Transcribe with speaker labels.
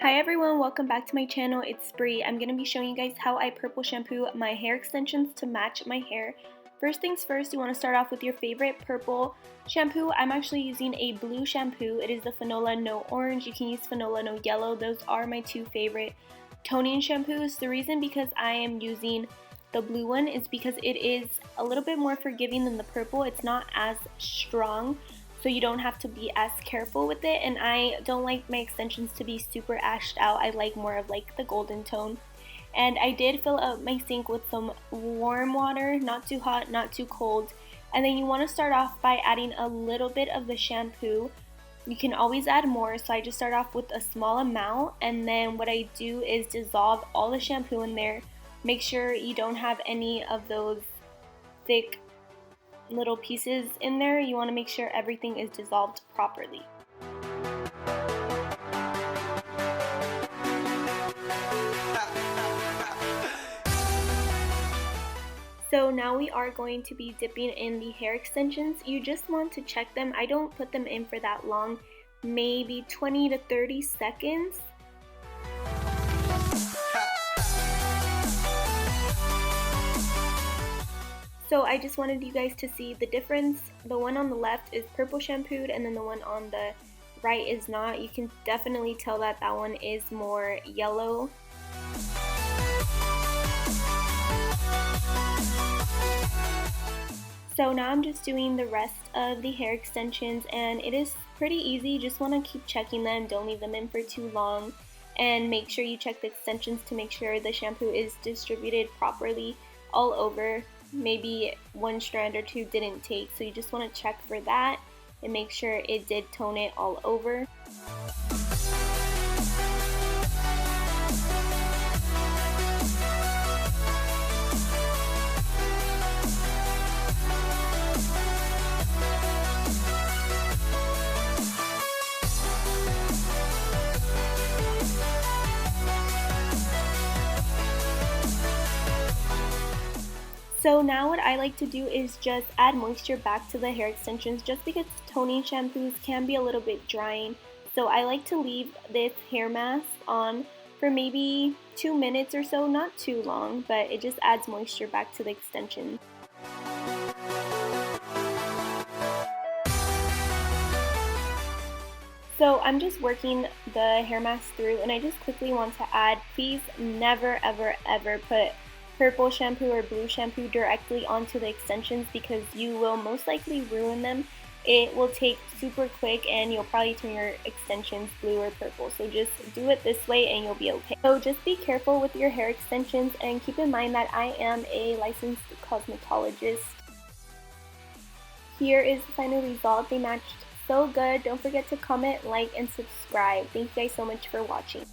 Speaker 1: Hi everyone, welcome back to my channel. It's Bri. I'm going to be showing you guys how I purple shampoo my hair extensions to match my hair. First things first, you want to start off with your favorite purple shampoo. I'm actually using a blue shampoo. It is the Fanola No Orange. You can use Fanola No Yellow. Those are my two favorite toning shampoos. The reason because I am using the blue one is because it is a little bit more forgiving than the purple. It's not as strong, so you don't have to be as careful with it, and I don't like my extensions to be super ashed out. I like more of like the golden tone. And I did fill up my sink with some warm water, not too hot, not too cold. And then you want to start off by adding a little bit of the shampoo. You can always add more, so I just start off with a small amount, and then what I do is dissolve all the shampoo in there. Make sure you don't have any of those thick little pieces in there. You want to make sure everything is dissolved properly. So now we are going to be dipping in the hair extensions. You just want to check them. I don't put them in for that long, maybe 20 to 30 seconds. So I just wanted you guys to see the difference. The one on the left is purple shampooed, and then the one on the right is not. You can definitely tell that that one is more yellow. So now I'm just doing the rest of the hair extensions, and it is pretty easy. You just want to keep checking them. Don't leave them in for too long, and make sure you check the extensions to make sure the shampoo is distributed properly all over. Maybe one strand or two didn't take, so you just want to check for that and make sure it did tone it all over. So now what I like to do is just add moisture back to the hair extensions, just because toning shampoos can be a little bit drying. So I like to leave this hair mask on for maybe 2 minutes or so, not too long, but it just adds moisture back to the extension. So I'm just working the hair mask through, and I just quickly want to add, please never ever put purple shampoo or blue shampoo directly onto the extensions, because you will most likely ruin them. It will take super quick and you'll probably turn your extensions blue or purple. So just do it this way and you'll be okay. So just be careful with your hair extensions, and keep in mind that I am a licensed cosmetologist. Here is the final result. They matched so good. Don't forget to comment, like, and subscribe. Thank you guys so much for watching.